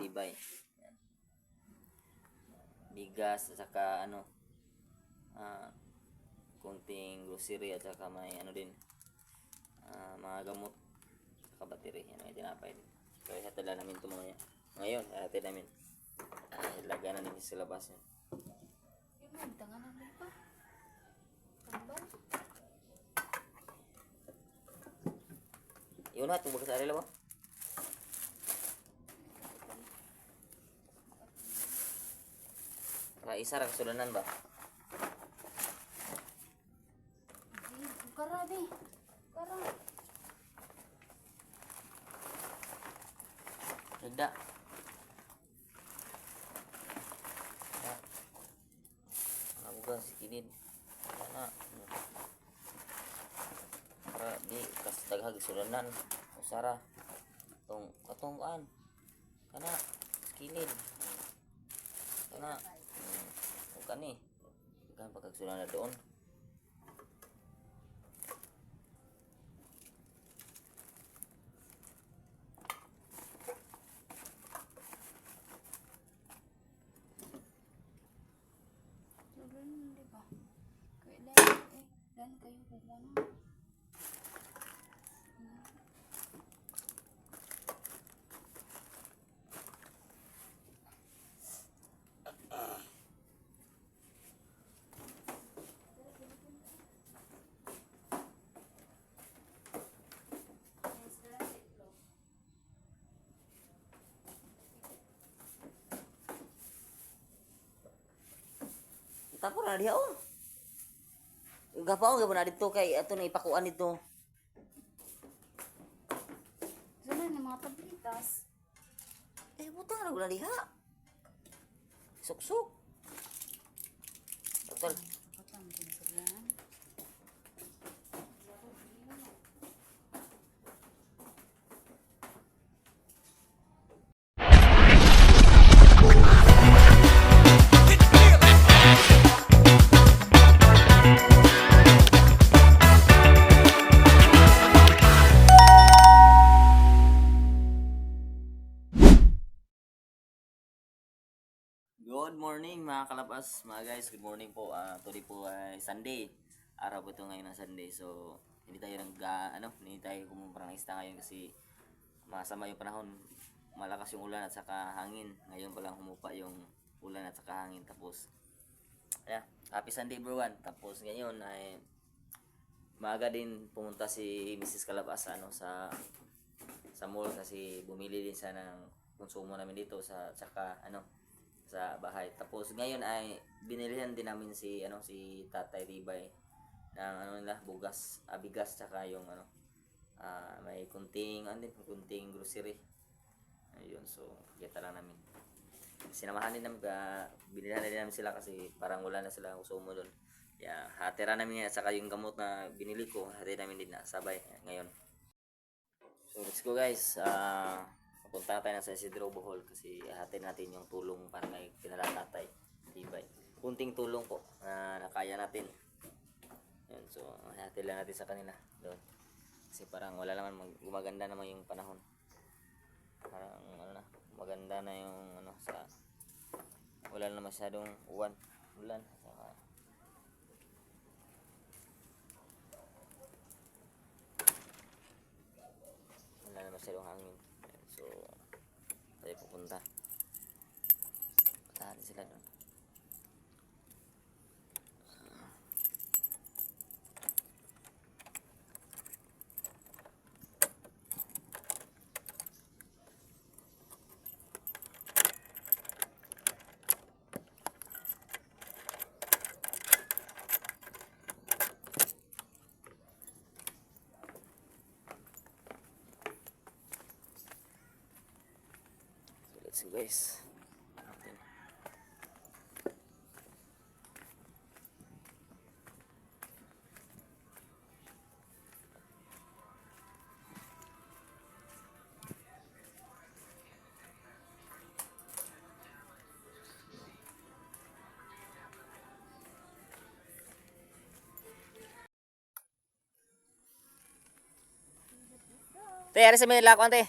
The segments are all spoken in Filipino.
tibay. Yan. Bigas at saka kunting grocery at saka may din, mga gamot, saka battery. Yan, may tinapay din. So ihatala namin ito mga ngayon. Ihatid namin. Ilagay na namin sa labas yan. Tangan na pa. Tambal. Yun na, itong bagas arila ba? Para isa ra kasulanan ba? Karabi. Kara. Tidak. Bugas kinid. Ana. Para di kas daghag sulanan usara. Katong kan. Kana kilid. Kana kani. Kan pagkagsulan na doon. Dan kayo kung ano. Tapo na diha oh. Gapaon gapon na dito kay ato na ipakuan dito. Sana ng mga tablitas. Butang na gula diha. Suksuk. Total. Patang din sa yan. Good morning mga kalabas, mga guys. Good morning po. Today po ay Sunday. Araw po ito ngayon ng Sunday. So, hindi tayo hindi tayo kumumpara ng isda ngayon kasi masama yung panahon. Malakas yung ulan at saka hangin. Ngayon pa lang humupa yung ulan at saka hangin. Tapos, happy Sunday everyone. Tapos ngayon ay maaga din pumunta si Mrs. Kalabas sa mall kasi bumili din siya ng konsumo namin dito sa bahay. Tapos ngayon ay binilihan din namin si Tatay Tibay ng bigas tsaka yung may kunting grocery. Ayun, so kita lang namin. Sinamahan din namin binilihan din namin sila kasi parang wala na sila konsumo doon. Hatira namin at saka yung gamot na binili ko, hatira namin din na sabay ngayon. So let's go guys. Punta tayo na sa Isidro Bohol kasi hatin natin yung tulong para kay Tatay Tibay. Kunting tulong po na nakaya natin. Yan, so hatin lang natin sa kanila doon. Kasi parang wala naman gumaganda naman yung panahon. Parang maganda na yung wala na masyadong ulan. Saka wala na masyadong hangin. So, tayo pupunta. Patahan sila doon. Let's go guys. Te, ari sa may lakon te.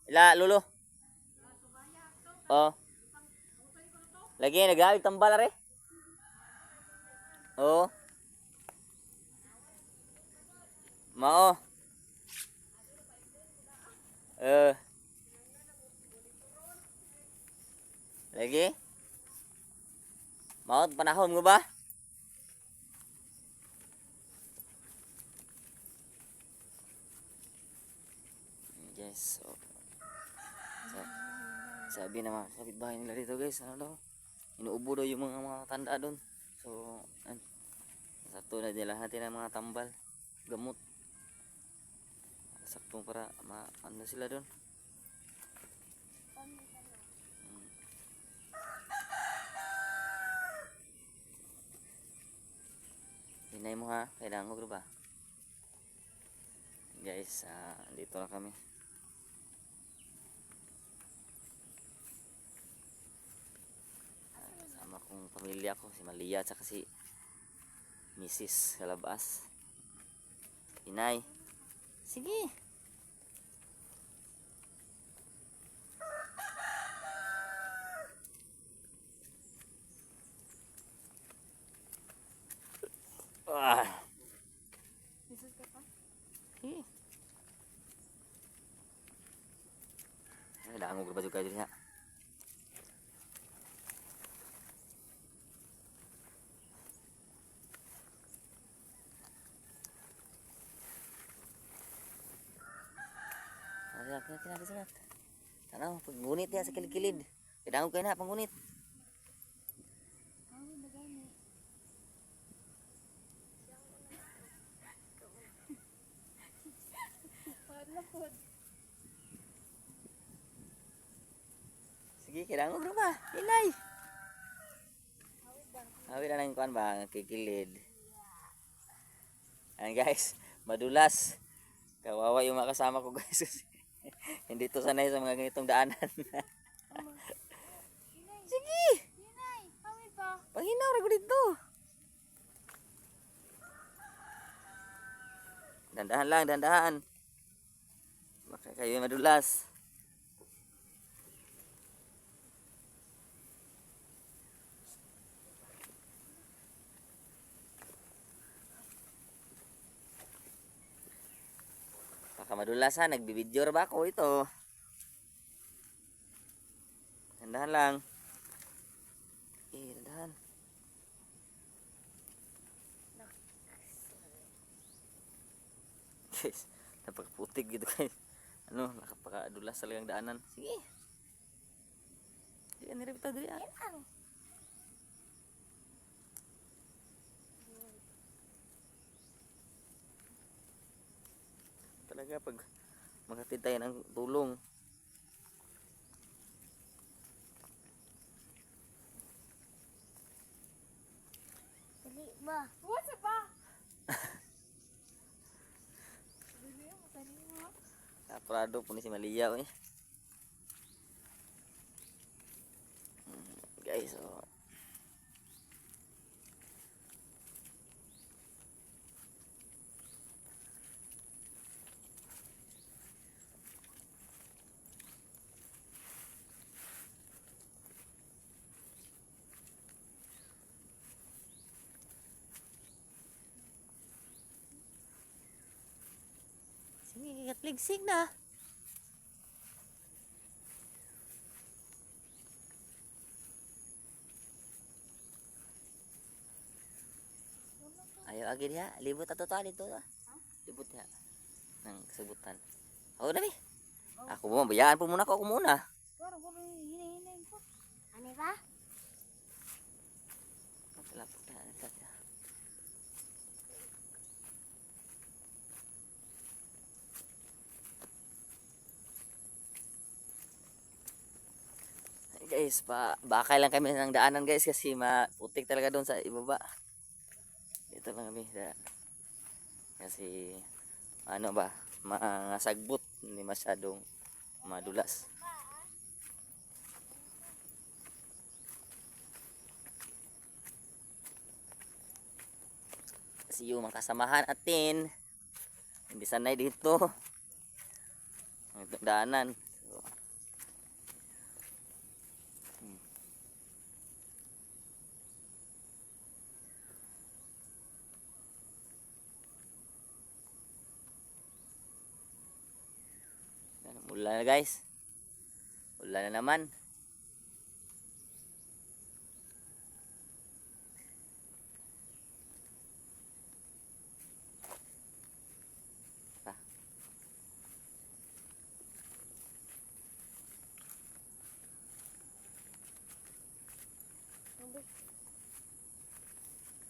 Ila lulo. Oh. Lagi nagalit tambal are. Oh. Mao. Lagi. Mao panahon mo ba? Yes. So, sabi na mga kapitbahay nila dito guys, ano daw? Inuubo daw yung mga tanda doon. So, sakto na nila natin ang mga tambal, gamot. Sakto para ano sila doon. Hinay mo ha, kailangan ko ba? Guys, dito na kami. Kasama kong pamilya ko, si Malia at si Mrs. Kalabas. Hinay. Sige. Lisod ka pa? Eh. Kailangan ko ba juga diri ha? Kaya sunat. Tanaw, paggunit ya sa kilid-kilid. Kailangan ko na panggunit. Dagani. Wala po. Sige, kailangan ko ba? Hilay. Hawi na lang kuan ba kikilid. Ayan guys, madulas. Kawawa yung mga kasama ko guys. Hindi to sanay sa mga ganitong daanan. Sige. Hinay, kami pa. Pahinaw ra ko dito. Dandahan lang, dandahan. Baka kayo madulas. Baka madulas ha, nagbibideo ra ba ako ito. Dandahan lang. Dandahan. Guys, napakaputik gitu guys. Ano, nakapakadulas talagang daanan. Sige. Sige, niribitaw diri ah. Talaga pag maghatid tayo ng tulong. Dali ba? What's up ba? Dali mo kanina. Aprado po ni si Malia eh. Guys, oh. Sige, katligsig na. Ayo agi dia, libut atau tadi dito ah. Libut ya. Nang kesebutan. Oh, udah nih. Aku mau bayaan po muna ako muna. Pero ko hinay ko. Ano ba? Lapok na. Guys, bakay lang kami ng daanan guys kasi maputik talaga doon sa ibaba. Dito lang kami kasi ano ba, mga sagbot, hindi masyadong madulas. Kasi yung mga kasamahan natin hindi sanay dito ang daanan. Ulan na guys. Ulan na naman.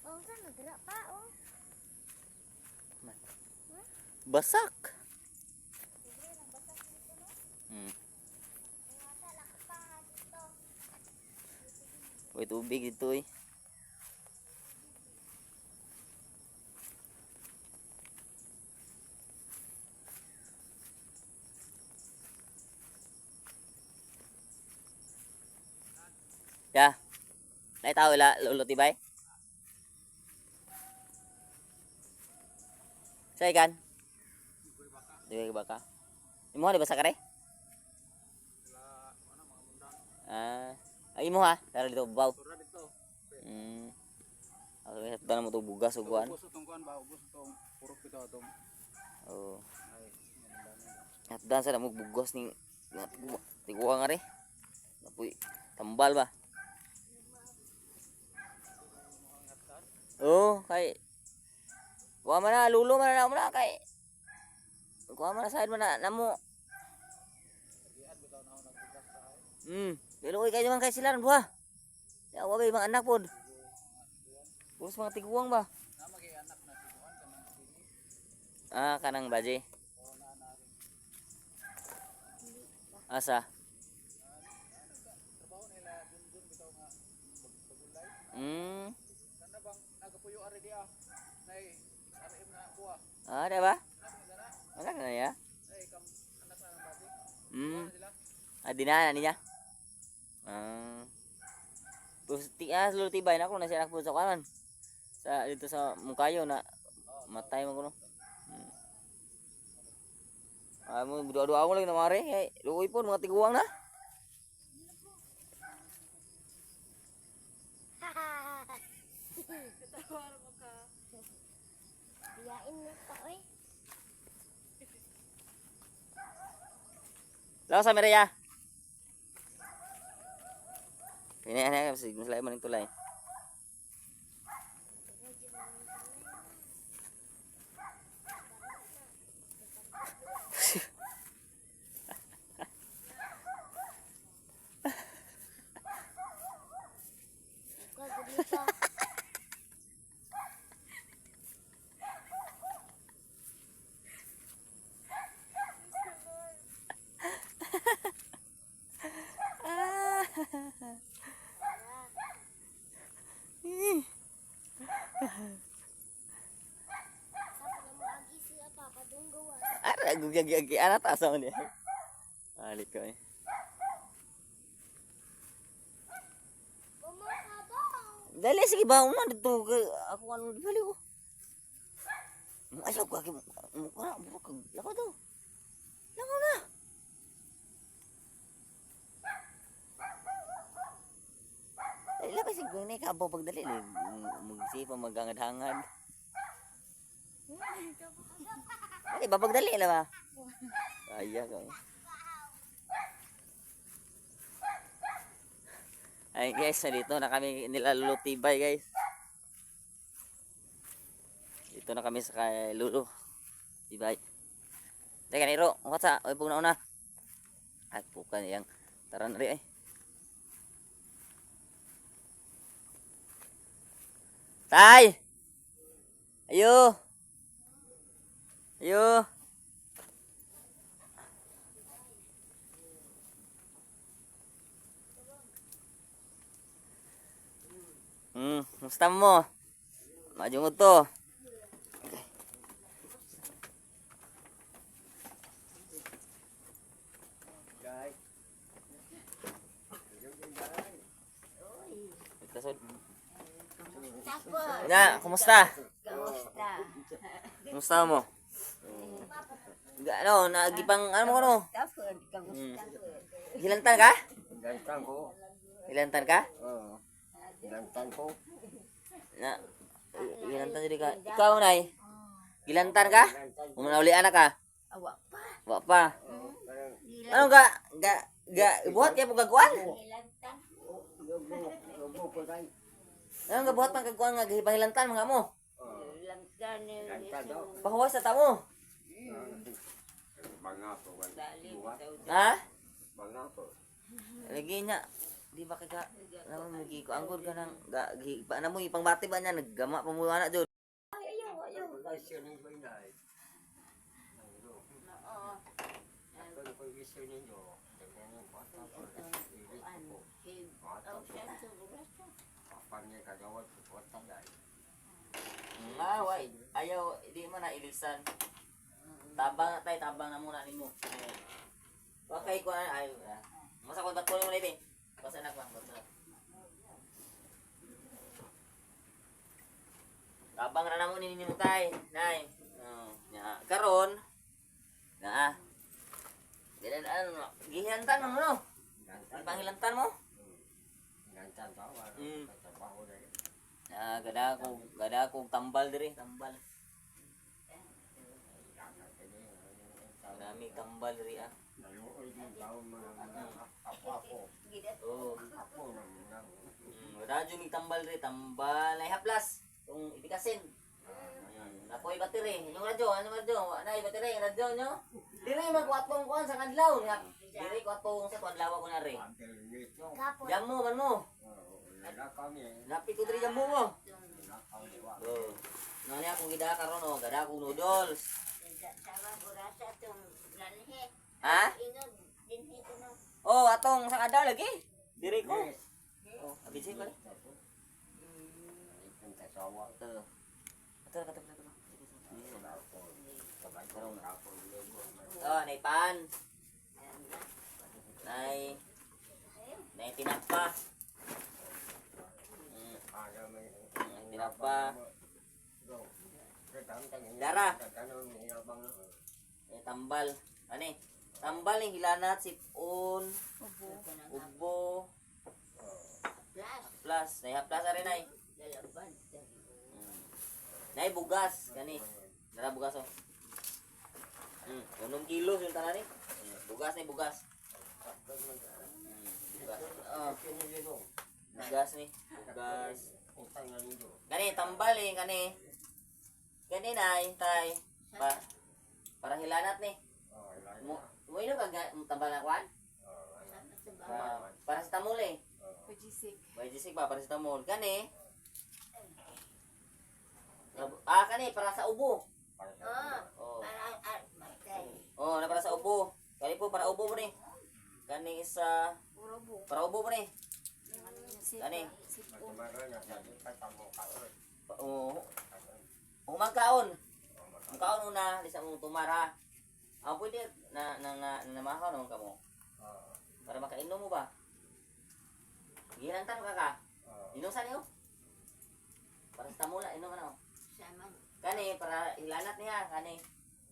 Oh, saan nagdira pa, oh. Basak. Uy, tubig dito eh. Ya. Naitaw ila luluti bay. Sa ikan. Di baka. Imo di basa kare? Imo ha, tara dito baw. Ako sa tanan mo to bugas ug kuan. Ubos itong kuan ba? Ubos itong purok ito itong. Oh. Ay, At dan sa mo bugas ning tiguwa nga re. Napoy tambal ba? Oh, kay kuha man na lulo man na mo na kay. Kuha man na side man na namo. Pero kay man kay sila ron buha. Ya wa bay mga anak pod. Bus mga tiguang ba? na mag-ianak na si kuan kanang sini. Kanang baje. Asa? Trabaho nila dun bitaw nga bagulay. Kana bang nagapuyo ari dia? Nay RM na kuha. Ada ba? Ano dala? Anak na ya? Nay kam anak na ng bati. Sila. Dinana niya. Terus lulu tibay na ako na siya anak po sa kanan. Sa dito sa Mungkayo na matay mo kuno. Mo doa-doa ako lagi na mare. Luoy po mga tiguang na. Katawar mo ka. Biyain mo pa, oy. Lawas sa Mireya. Ini kasi sila man tulay. Gugagi anak tak sama dia. Alik kau. Dali sige ba una dito ako ano dibali ko. Ayaw ko aki mo ko lako to. Lako na. Dali lang kasi kung nay kabaw pagdali magsipa magangad-hangad. Dali babagdali la ba? Ayaw ko. Ay guys, dito na kami nilalulutibay guys. Dito na kami sa kay Lulu. Tibay. Teka niro, ang katsa, oy pug nauna. At pukan yang taran ri ay. Tay. Ayo. Ayo. Musta mo? Maju mo to. Ya, kumusta? Kumusta mo? Ano, nagipang ano mo ano? Hilantan ka? Gantan ko. Hilantan ka? Gantan ko. Na gilantan jadi ka. Ikaw nay. Gilantan ka? Umuna uli anak ka? Awa pa. Wa pa. Ilang Ano ga buhat kay mo gagwan? ilantan. Ano ga buhat man gagwan nga gipahilantan mga mo? Ilantan ni Pahuwas sa tamo. dali bitaw. Ha? Lagi niya. Di ba kaga naman magi ko anggod ka nang ba na mo ipangbati ba niya naggama pa mo ana jud. Ayaw. Nga way ayaw di man na ilisan. Tabang na tay tabang na muna nimo. Okay ko na ay masa ko ba't ko mo ni basta na lang basta. Tabang na namo ni nimo tay nay. Oh, nya karon na Ganun ano, gihilantan mo no? Panghilantan mo? Gada ko tambal diri, tambal. Marami tambal diri ah. Oh. Radyo ni tambal diri, tambal ay haplas. Kung ibikasin. Nakoy battery, yung radyo, ano radyo? Anay battery, yung radyo nyo? Diri magwatong kuan sa kadlaw niya. Diri ko atong sa kadlaw ko na ri. Kapon. Jam mo man mo. Napit ko diri jam mo mo. Oh. Nani akong gida karon oh, gada akong noodles. Sama burasa tong lanhe. Ha? Ingod dinhi ko no. Oh, atong sa kadlaw lagi. Diri ko. Oh, abisi ko. Ato. Oh, nay pan. Nay tinapa. Tinapa. Dara. Tambal. Ani? Tambal yung hilanat, sipon, ubo, Plus. nay haplas ari nay. Dalaban. Nay bugas kani. Dara bugas oh. 1 kilo yung tanan ni. Bugas ni bugas. Bugas. Oh. Bugas ni. Bugas. Kani tambal eh kani. Kani nay tay. Para hilanat ni. Mo ino ka tambal na kwan? Para sa tamol eh. Pajisik ba para sa tamol. Kani. Kani para sa ubo. Oh. Oh, na para sa ubo. Kani po para ubo mo ni. Kani sa para ubo mo ni. Kani. Oh. Umagkaon. Umagkaon una di sa mong tumara. Ang pwede na namahaw naman ka mo. Para makainom mo ba? Gilantan ka ka. Inom sa niyo? Para sa tamula, inom ka na. Sama. Kani para hilanat niya, kani.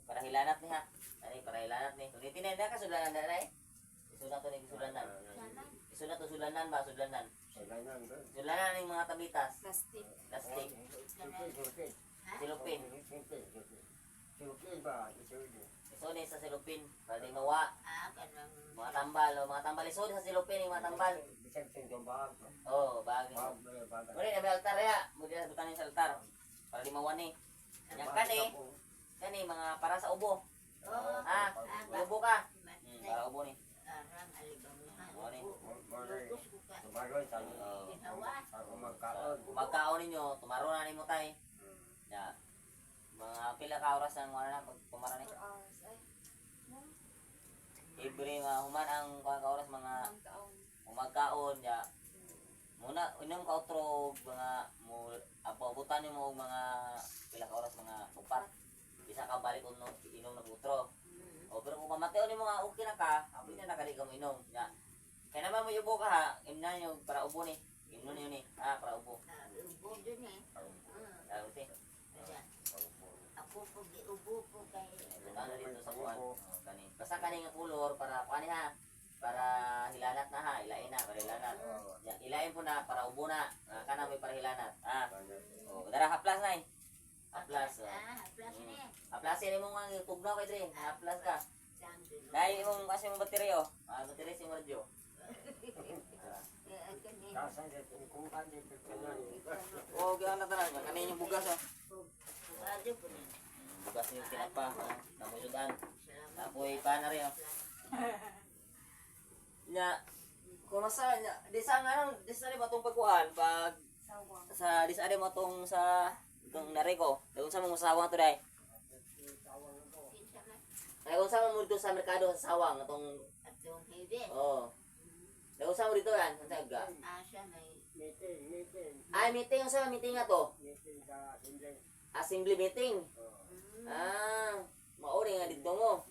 Para hilanat niya. Kani para hilanat ni. Ulitin na ka sulanan na eh. Isulat to ni sulanan. Isulat to sulanan ba, sulanan. Sulanan ning mga tabitas. Plastic. Plastic. Silupin. Iso ni sa silupin. Para di mawa. Kanang Mga tambal, mga tambal. Iso ni sa silupin yung mga tambal. Oh, bagay. Muli na may altar ya. Muli na butan sa altar. Para di mawani. Yang kani mga para sa ubo. Ubo ka. Para ubo ni. arang alibanguhan. Ubo ni. Lugos ko ka. Ginawa. Magkaon ninyo, tumaro na nimo tay. Ya. Mga pila ka oras ang wala na pag tumara ni. Every human ang kuha ka oras mga umagkaon ya. Muna inom ka outro mga mo apabutan nimo og mga pila ka oras mga upat. Bisa ka balik uno inom ng utro. O pero kung pamateo nimo nga okay na ka, abi na nakali ka mo inom. Ya. Kaya naman mo yubo ka ha, imna nyo para ubo ni. Imno niyo ni. Para ubo. Ubo dun eh. Uti. Ako po giubo po kay. Ano dito sa kuwan. Kani. Basta kani nga kulor para kuani ha. Para hilanat na ha, ilain na para hilanat. Ya, ilain po na para ubo na. Kana may para hilanat. Oh, dara haplas na eh. Haplas. Haplas ni. Haplasin mo nga tugnaw kay Dre. Haplas ka. Dahil imong kasi mong baterya oh. Baterya si radyo. Oh, gana tanan kanin yung bugas ah. Bugas yung tinapa, namusudan. Tapoy pa na rin oh. Nya kumasa nya di sa ano, di sa matong pagkuan pag sa di sa mo tong sa itong nare ko. Dayon sa mga sawang to dai. Ay kung sa mo dito sa merkado sa sawang atong oh. Dayon sa mo dito yan, sa aga. Ay meeting sa meeting nga to. Assembly meeting. Ah, maori nga dito mo.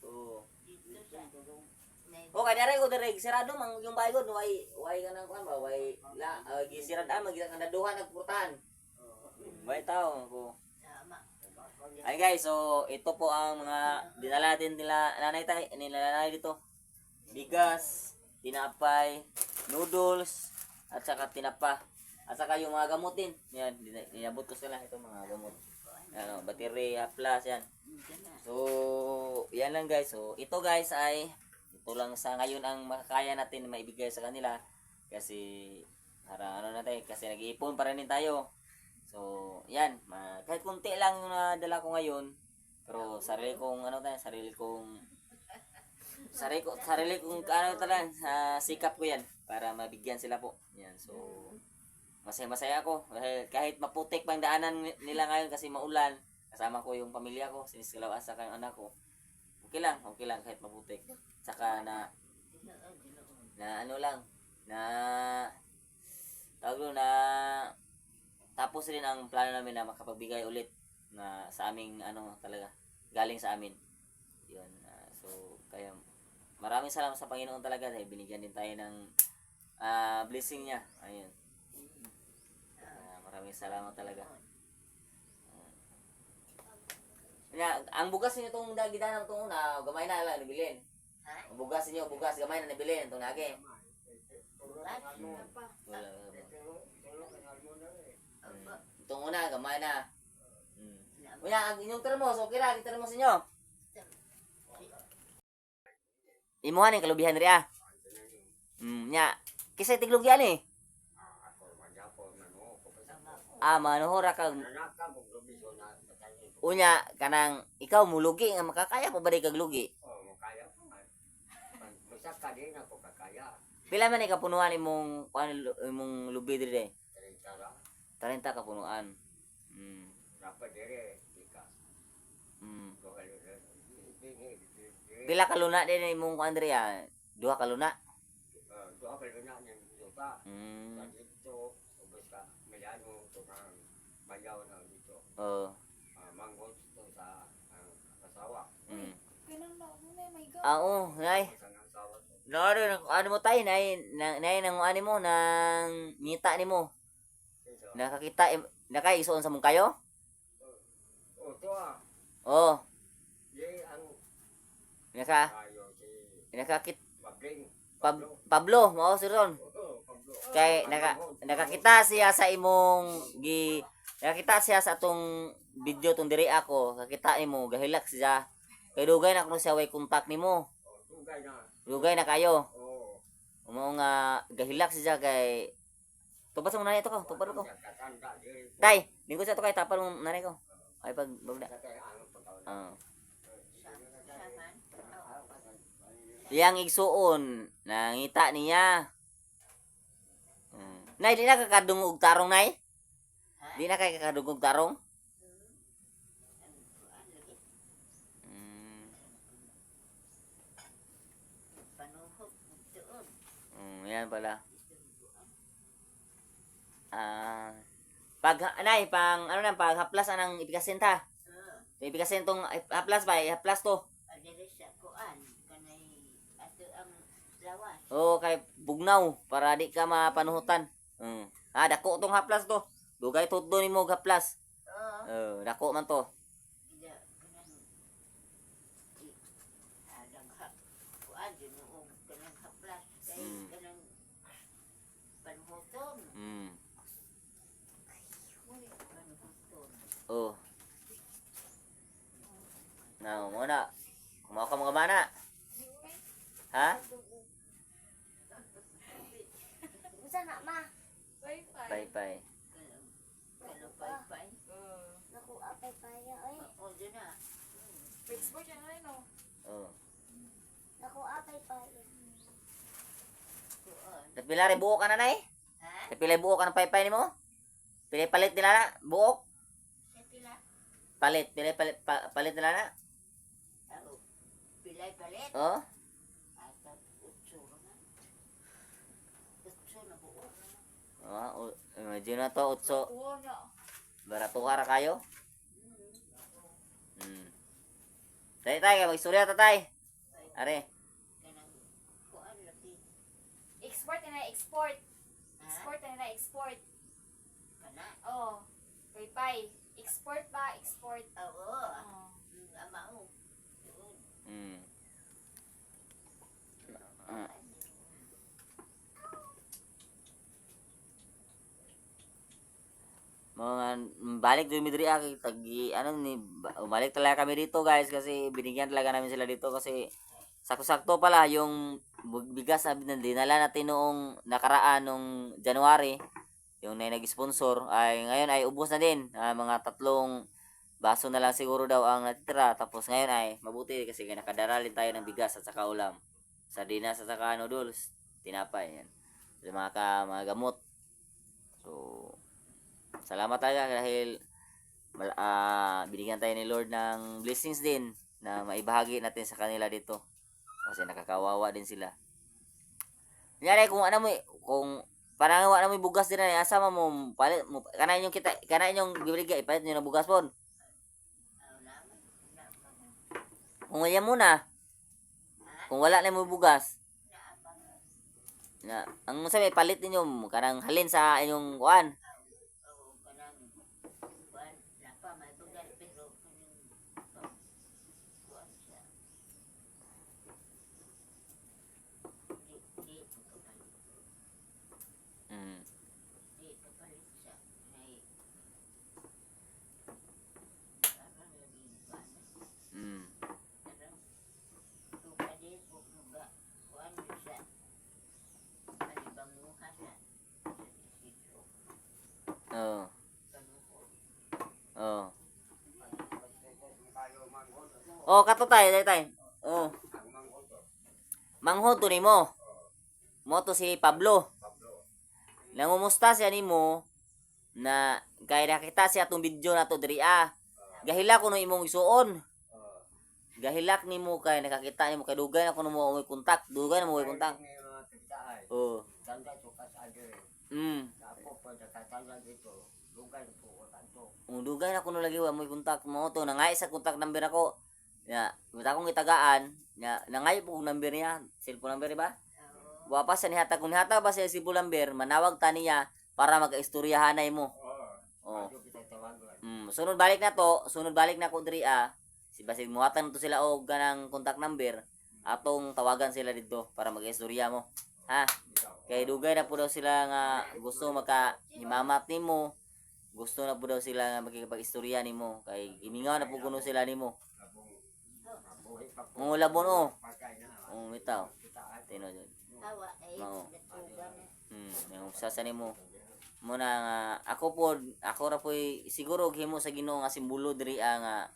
Oh. Okay, dere ko dere sirado mang yung bayod way kanang kuan ba way la gisirad magita kan daduhan nagpurtahan. Way tao ko. Ay guys, so ito po ang mga dinala din nila nanay dito. Bigas, tinapay, noodles, at saka tinapa. At saka yung mga gamot din. Yan, inabot ko sila ito mga gamot. Ano, baterya, plus yan. So, yan lang guys. So, ito guys ay ito lang sa ngayon ang makakaya natin na maibigay sa kanila kasi para ano natin kasi nag-iipon pa rin din tayo. So, yan, kahit kunti lang yung nadala ko ngayon pero sarili kong ano tayo, sarili kong ano talaga sikap ko yan para mabigyan sila po. Yan. So, masaya ako kahit maputik pang daanan nila ngayon kasi maulan. Kasama ko yung pamilya ko, siniskalaw sa kayong anak ko. Okay lang kahit maputik. Saka na ano lang na tawag doon na tapos rin ang plano namin na makapagbigay ulit na sa aming ano talaga galing sa amin. Yun. So kaya maraming salamat sa Panginoon talaga dahil binigyan din tayo ng blessing niya. Ayun. Maraming salamat talaga. Ang bugas niyo itong dagidan ng itong una, gamay na lang nabilin. Ang bugas niyo, gamay na nabilin itong lagi. Itong una, gamay na. Unya, ang inyong termos, okay lang, yung termos niyo. Imuhan yung kalubihan rin ah. Nya, kisay tiglog yan eh. Manuhura kang unya kanang ikaw mulugi nga makakaya pa ba di kag lugi? Makaya pa man. Basta ka din ako kakaya. Pila man ikapunuan imong imong lubi dire? 30 30 ka punuan. Dapat dire ika. Pila ka luna din imong kuan dire ah? 2 ka luna? Doa ka na ng yuta. Mm. Dito ubos ka Milano to kang bayaw na dito. Manggol to sa kasawa. Oo, nay. Isang asawa to. Naro ano mo tayo nay nang ano mo nang ngita nimo. Nakakita nakaisuon sa mong kayo? To Oh, ye ang kayo si nakakit Mabling. Pablo, mao si Ron. Pablo. Kay nakakita siya sa imong nakakita siya sa atong video tong diri ako, nakita nimo gahilak siya. Kay dugay na kuno siya way contact nimo. Tugay na. Dugay na kayo. Oo. Mao nga gahilak siya kay tubas mo na ito ko, tupad ko. Katanda diri. Tay, lingkod sa to kay tapal mo nanay ko. Ay pag bagda. Yang igsuon, nangita niya. Nay, di na kakadungog tarong, nay? Di na kay kakadungog tarong? Yan pala. Nay, pag haplas anang ipikasin ta? Ipikasin tong haplas ba? Haplas to. Oo, kay bugnaw para di ka mapanuhutan. Dako tong haplas to. Dugay tudlo nimo haplas. Dako man to. Pay-pay. Pay-pay. Kano pay-pay? Naku, apay paya, oy. O, dyan na. Export yan na no. Oh. Naku, apay paya. Kuan. Napila rin buok ka na nay? Ha? Napila buok ka ng paypay nimo? Pila palit nila na? Buok? Sa pila? Palit. Pila palit nila na? Ako. Pilay palit. Oh? At utso na. Utso na buo. Imagine na to, utso. Oo na. Barato ka ra kayo? Tay, tay, mag-istorya ta, tay. Are. Kanang kuan laki. Export na export. Ha? Export na export. Kana. Oh. Pay-pay. Export ba? Export. Oo. Oh. Ama mo. Yun. Mm. Mga balik din midri tagi ano ni balik talaga kami dito guys kasi binigyan talaga namin sila dito kasi sakto-sakto pala yung bigas na dinala natin noong nakaraan nung January yung na nag-sponsor ay ngayon ay ubos na din. Mga 3 baso na lang siguro daw ang natitira tapos ngayon ay mabuti kasi nakadaralin tayo ng bigas at saka ulam. Sardinas at saka noodles, tinapay yan. Mga gamot. So salamat talaga dahil binigyan tayo ni Lord ng blessings din na maibahagi natin sa kanila dito. Kasi nakakawawa din sila. Kunyari kung ano mo kung parang wala mo bugas din na asa mo palit mo kanain yung kita kanain yung bibigay ipalit niyo ng bugas pon. Kung wala muna. Kung wala na mo bugas. Na ang sabi palit ninyo kanang halin sa inyong kuan. Oo, kanang kuan. Napa, may bugas pero kanang kuan siya. Di kapalit. Mm. Di kapalit siya. Nay. Parang lagi kuan. Mm. Parang lupa din po luga. Kuan siya. Palibanguhan na. Sa isitro. Oh. Panuhod. Oh. Oh, kato tayo, tay. Oh. Manghod to nimo. Mo to si Pablo. Nangumusta siya nimo na kay nakita siya atong video na to diri Gahilak ko no imong isuon. Gahilak nimo kay nakakita nimo kay dugay na kuno mo may kontak, dugay na mo may kontak. Oh. Mm. Dugay na kuno lagi wa mo kontak mo to nangay sa kontak number ako. Ya, buta kong itagaan. Ya, nangay po number niya, cellphone number ba? Wa pa sa nihata kung nihata ba sa cellphone number, manawag ta niya para mag-istoryahan na mo. Oh. Sunod balik na to, sunod balik na ko diri si basig muhatan to sila og ganang contact number atong tawagan sila dito para mag-istorya mo. Ha? Kay dugay na po daw sila nga gusto maka-himamat nimo. Gusto na po daw sila nga makikipag-istorya nimo kay gimingaw na po kuno sila nimo. Labon oh. Bitaw. Tino jud. Hawa ay Mao. natugan na. Yung sasa nimo. Muna nga ako ra po'y siguro gihimo sa Ginoo nga simbolo diri nga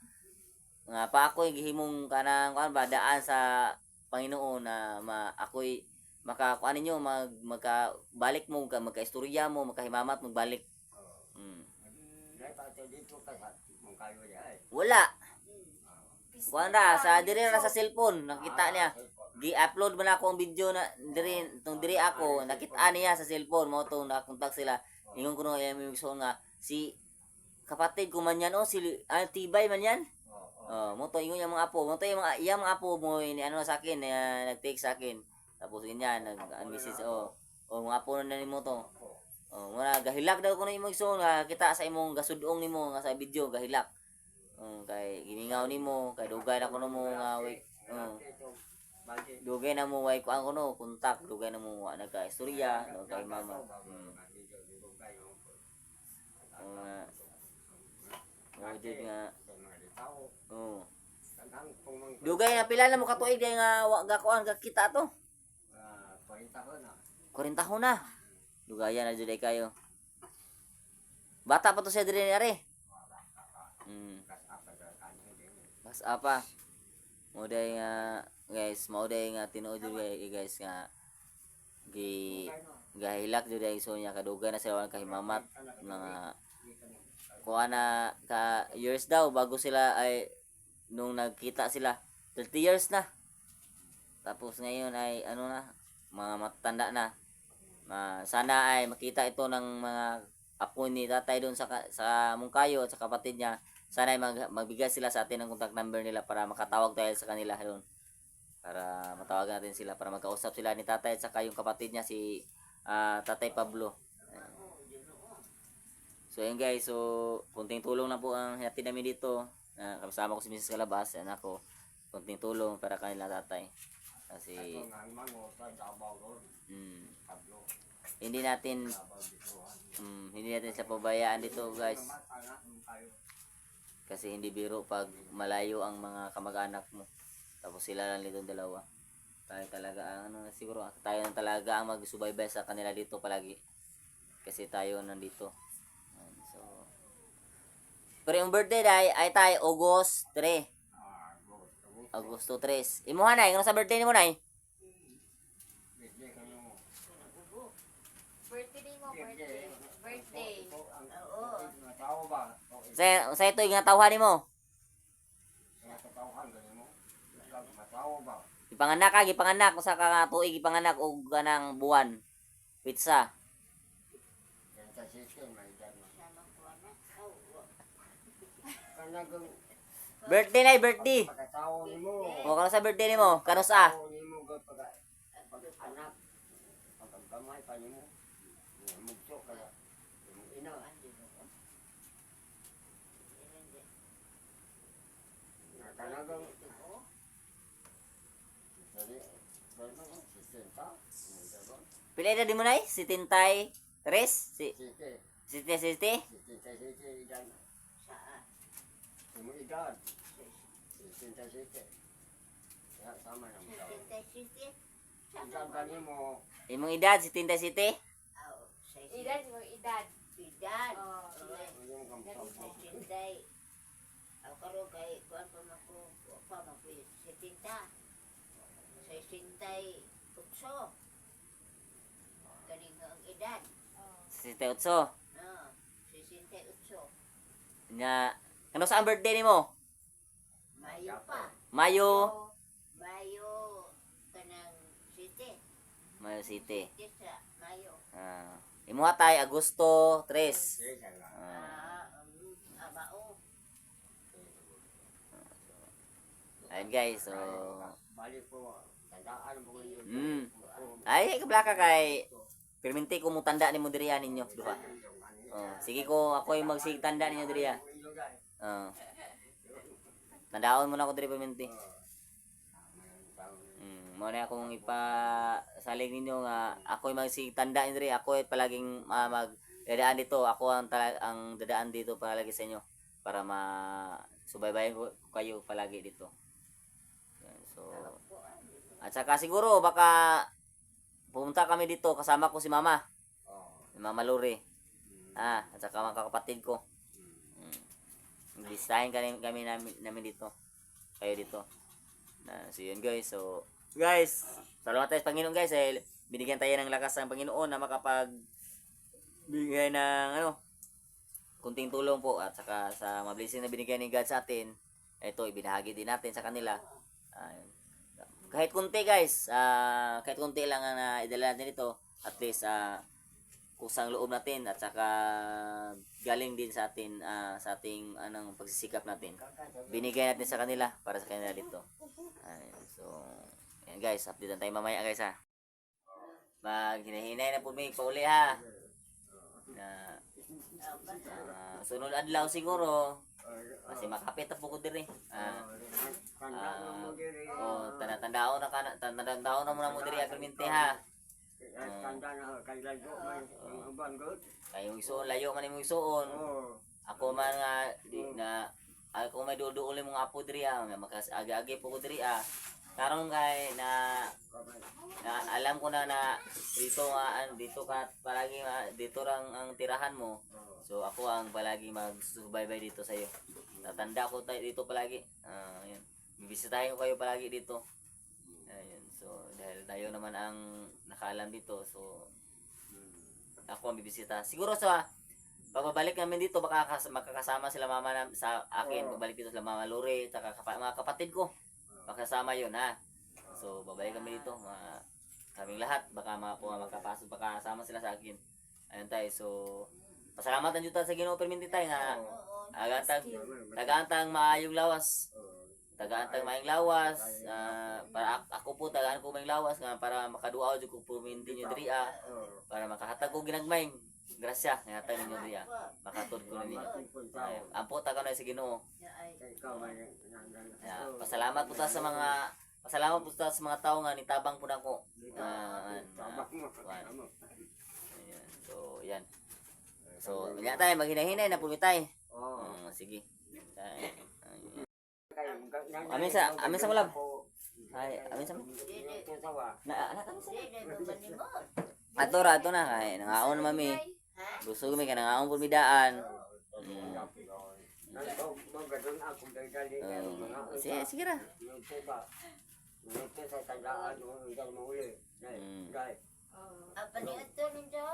pa ako'y gihimong kanang kuan ba daan sa Panginoon na ako'y makakuan ninyo magkabalik mo magkaistorya mo makahimamat magbalik. Wala. Kuan ra sa diri ra sa cellphone nakita niya. Gi-upload man ako ang video na diri ako nakita niya sa cellphone mo to nakontak sila. Ingon ko no yung nga si kapatid ko man yan si Tibay man yan. Mo to ingon yung mga apo, mo to yung mga apo mo ni ano sa akin nag-take sa akin. Tapos ganyan nag-message mga apo na nimo to. Muna gahilak daw ko na imong igsoon nga kita sa imong gasudong nimo nga sa video gahilak. Kay gimingaw nimo kay dugay na kuno mo nga dugay na mo way kuan kuno kontak dugay na mo nagka-istorya kay mama. Jud nga dugay na pila na mo katuig nga gakuan kakita to. 40 na. Dugayan na jud kayo. Bata pa to siya diri ni are. Mas apa? Mo day nga guys, mao day nga tinuod jud guys nga gahilak jud ay so niya kadugan na sila kahimamat mga kuha na ka years daw bago sila ay nung nagkita sila 30 years na. Tapos ngayon ay ano na, mga matanda na. Sana ay makita ito ng mga apo ni tatay doon sa Mungkayo at sa kapatid niya. Sana ay magbigay sila sa atin ng contact number nila para makatawag tayo sa kanila doon. Para matawag natin sila para magkausap sila ni tatay at saka yung kapatid niya si Tatay Pablo. So yun guys, so kunting tulong lang po ang hatid namin dito. Kasama ko si Mrs. Calabas, anak ko. Kunting tulong para kanila tatay. Kasi hindi natin sila pabayaan dito guys. Kasi hindi biro pag malayo ang mga kamag-anak mo. Tapos sila lang dito dalawa. Tayo talaga ang siguro tayo na talaga ang magsubaybay sa kanila dito palagi. Kasi tayo nandito. So pero yung birthday ay tayo August 3. Agosto 3. Imuha na, ano sa birthday ni mo nay? Birthday mo, birthday. Birthday. Sa ito yung tawhan ni mo. Ipanganak sa kakatuig ipanganak og kanang buwan. Pizza. Birthday na, birthday. O kano sa birthday nimo? Kano sa? Pila edad mo nay? Si Tintay Tres? Si Siti? Imong edad si Tintay Siti? Edad mo, edad. Oh. Ako karon kay kuan pa mako si tinta. Sa sintay utso. Galing ang edad. Si Tintay Utso. Si sintay utso. Nya, kano sa ang birthday nimo? Mayo pa. Mayo Mayo kanang city. Mayo City. Sa Mayo. Imuha tay Agosto 3. Abao. Ayun guys, so Balik po, tandaan mo yun. ay kablaka kay perminti ko mo tanda nimo diriya ninyo duha. Sige ko ako yung magsigtanda ninyo diriya. Tandaon mo na ako diri perminti. Mo na akong ipasalig ninyo nga ako yung magsigtanda diri, ako ay palaging magdadaan dito, ako ang dadaan dito palagi sa inyo para subaybayan ko kayo palagi dito. So at saka siguro baka pumunta kami dito kasama ko si Mama. Si Mama Lori. At saka mga kapatid ko. Listahin kami namin dito. Kayo dito. So yun guys. So guys, salamat tayo sa Panginoon guys. Binigyan tayo ng lakas ng Panginoon na makapagbigay ng kunting tulong po. At saka sa mga blessing na binigyan ni God sa atin, ito ibinahagi din natin sa kanila. Kahit kunti guys, kahit kunti lang ang idala natin ito, at least kusang loob natin at saka galing din sa atin sa ating pagsisikap natin. Binigay natin sa kanila para sa kanila dito. So, ayan guys, update tayo mamaya guys ha. Hinahinay na po may pauli ha. Sunod adlaw siguro. Kasi makapit na po ko diri. Tanda-tandao na muna mo diri agremente ha. Kayo isuon layo man imong isuon. Ako man nga ako may duduol imong apo diri ha, makas agi-agi po ko diri karon kay na alam ko na dito nga dito ka palagi dito lang ang tirahan mo. So ako ang palagi magsubaybay dito sa iyo. Tatanda ko tayo dito palagi. Ayun. Bibisitahin ko kayo palagi dito. Ayun. So dahil tayo naman ang nakaalam dito, so ako ang bibisita. Siguro sa pagbabalik namin dito baka makakasama sila mama sa akin, babalik dito sila mama Lore, at mga kapatid ko. Makasama 'yon ha. So babalik kami dito, kaming lahat baka makapasok baka kasama sila sa akin. Ayun tayo. So pasalamatan jud ta sa Ginoo perminti tayo nga tagantang maayong lawas. Tagaantang maayong lawas, para ako po tagaan ko maayong lawas nga para makaduaw jud ko perminti nyo diri para makahatag ko ginagmayng grasya nga hatag ninyo diri makatud ko ninyo. Ampo taga na sa Ginoo. Pasalamat po ta sa mga tao nga nitabang po nako. So yan. So nya tay maghinay-hinay na pumitay. Sige. Amin sa mulab. Ay, amin sa. Ato na kay nangaon mami. Gusto kami ka nangaon pumidaan. Sige ra. Apa ni ito ninyo?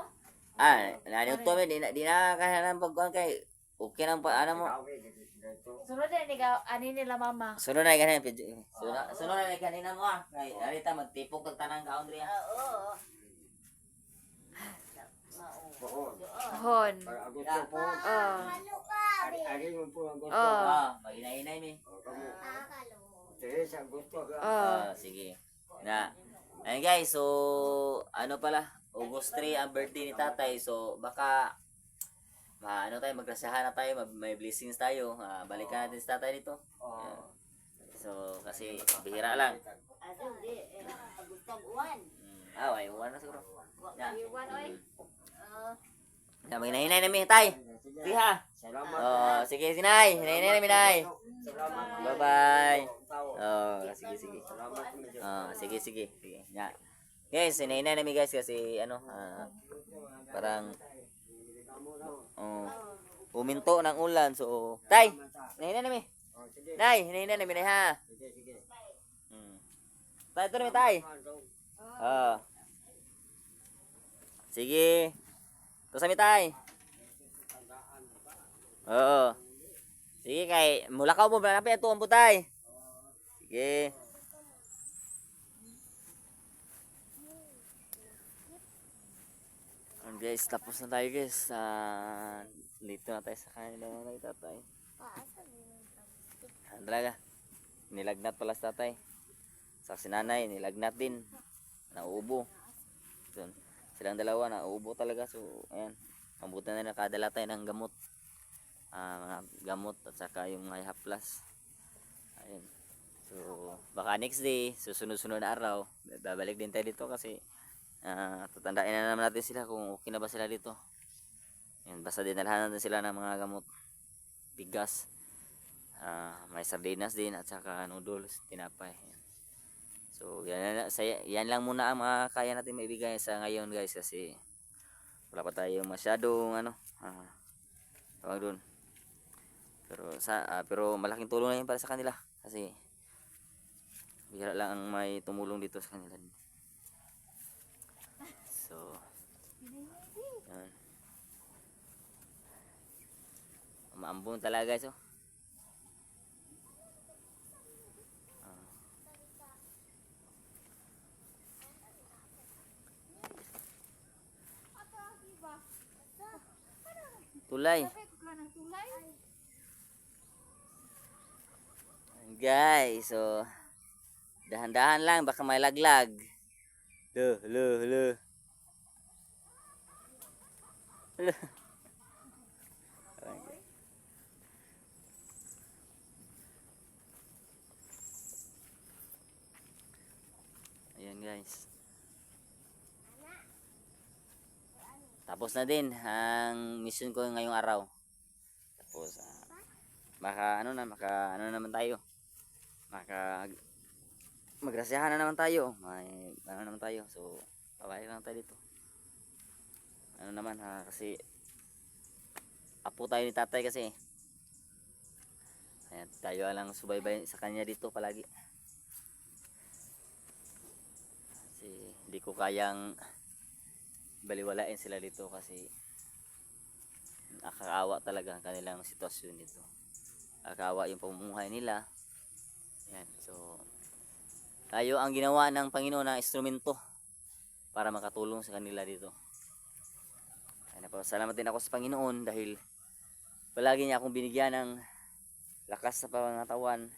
Nani to me di na kahanan pagkuan kay okay nang ano mo. Sunod na ani nila mama. Sunod na ganin sunod na kanina mo kay arita magtipok kag tanang kaon diri. Oo. Hon. Maginay-inay mi. Sige. Na. Ayun guys, so ano pala, August 3 ang birthday ni tatay. So baka magrasahan na tayo, may blessings tayo. Balikan natin si tatay dito. So kasi bihira lang. Agustang uwan. Ay, uwan na siguro. Iwan oy. Maginay-inay na mi, tay. Sige ha. Sige, sinay. Hinay-inay na mi, nay. Bye-bye. Sige. Sige. Yeah. Guys, hinay-inay na mi guys kasi parang uminto ng ulan. So, tay, hinay-inay na mi. Nay, hinay-inay na mi, nay ha. Tay, ito na mi, tay. Sige. Ito sa mi, tay. Oo. Sige kay mulakaw mo ba napi ato ang putay. Sige. Guys, tapos na tayo guys. Dito na tayo sa kanila ng tatay. Talaga. Nilagnat pala sa tatay. Sa sinanay, nilagnat din. Nauubo. Silang dalawa nauubo talaga. So, ayan. Mabuti na nakadala tayo ng gamot. Mga gamot at saka yung mga haplas. Ayun. So baka next day, susunod-sunod na araw, babalik din tayo dito kasi tatandaan na naman natin sila kung okay na ba sila dito. Ayun, basta dinalhan natin sila ng mga gamot, bigas, may sardinas din at saka noodles, tinapay. Ayun. So yan lang muna ang mga kaya natin maibigay sa ngayon guys kasi wala pa tayo masyadong tawag doon. Pero malaking tulong na yun para sa kanila kasi bihira lang ang may tumulong dito sa kanila. So yan. Maambon talaga guys. Tulay. Guys, so dahan-dahan lang baka may laglag. Hello. Ayan guys. Tapos na din ang mission ko ngayong araw. Tapos maka ano naman tayo. magrasyahan na naman tayo. May ano naman tayo. So, pabalik lang tayo dito. Ano naman ha, kasi apo tayo ni tatay kasi. Ayan, tayo lang subaybay sa kanya dito palagi. Kasi hindi ko kayang baliwalain sila dito kasi nakakaawa talaga ang kanilang sitwasyon dito. Nakakaawa yung pamumuhay nila. Ayan, so tayo ang ginawa ng Panginoon na instrumento para makatulong sa kanila dito. Kaya napasalamat din ako sa Panginoon dahil palagi niya akong binigyan ng lakas sa pangatawan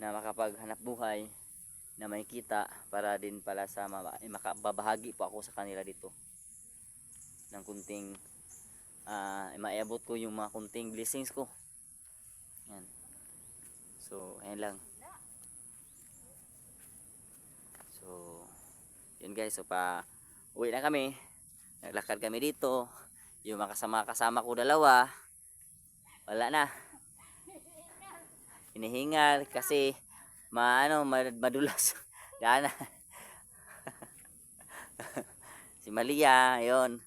na makapaghanap buhay, na may kita para din pala sa makababahagi po ako sa kanila dito ng kunting maiabot ko yung mga kunting blessings ko. Yan. So, ayan lang. So, yun guys. So, uwi na kami. Naglakad kami dito. Yung kasama ko dalawa, wala na. Hinihingal kasi madulas. Daan na. Si Malia, yun.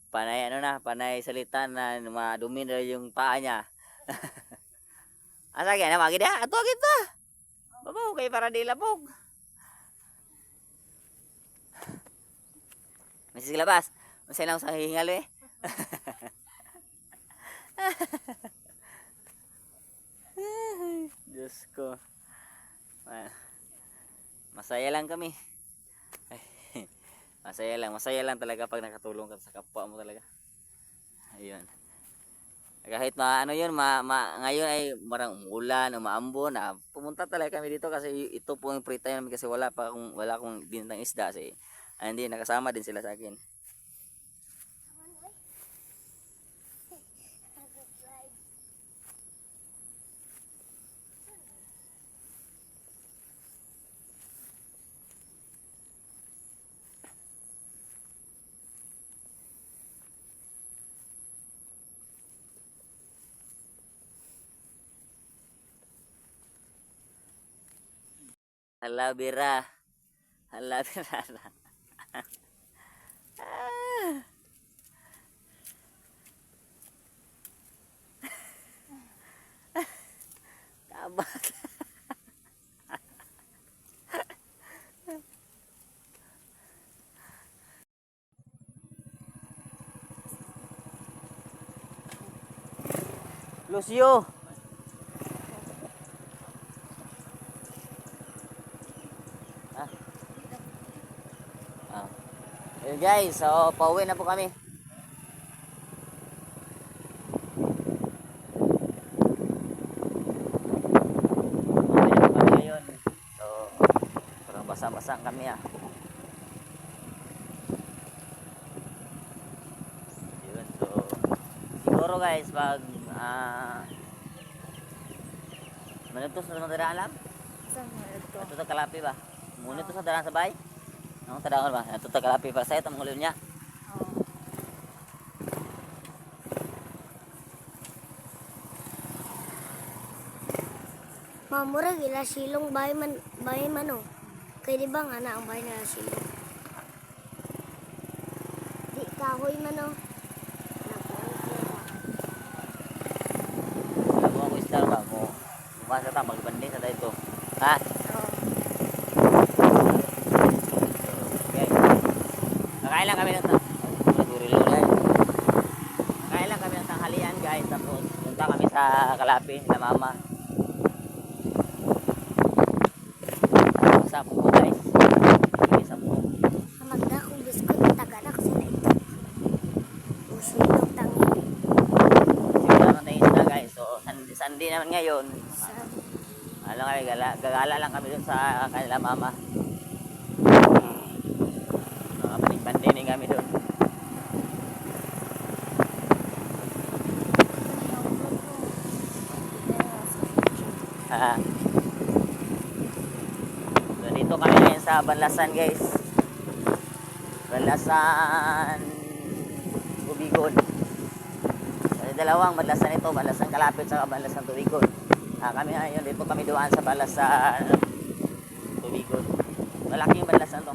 Panay salita na madumi na yung paa niya. Asa kaya na magida? Ato kita. Babaw kay para di labog. Masih labas. Masay lang sa hihingal eh. Diyos ko. Masaya lang kami. Masaya lang talaga pag nakatulong ka sa kapwa mo talaga. Ayun. Kahit ngayon ay marang umulan o maambon na pumunta talaga kami dito kasi ito po yung free time kasi wala akong binentang isda kasi hindi nakasama din sila sa akin. Hala bira. Kabat. Lucio. Hey guys, so pauwi na po kami. Pauwi na po kami ngayon. So, parang basa-basa kami ah. Yun, so siguro guys, pag manutos na naman tadaan alam? Ito to kalapi ba? Muna to sa darang sabay? Ang tadaan ba? Ito to kalapi para sa'yo, itong ulil niya. Mamura gila silong bahay man oh. Kaya di ba nga na ang bahay na silong? Di kahoy man oh. Alam mo ako istar ba mo? Mukha sa ta, magbanding sa tayo ito. Ha? Okay. Kakain lang kami ng Kakain lang kami ng tanghalian guys. Tapos punta kami sa Kalapi na mama. Sa po guys. Sa po. Magda kong biskot taga na kasi na ito. Usulog tangi. Siguro naman tayo isda guys. So Sunday naman ngayon. Ano kami, gagala lang kami dun sa kanila mama. Balik-bandinin kami dun. So dito kami ngayon sa Banlasan guys. Banlasan Tubigon. Kasi dalawang Banlasan ito, Banlasan Kalapit sa Banlasan Tubigon. Kami ngayon dito kami dumaan sa Banlasan Tubigon. Bicol. Malaki yung banlasan to.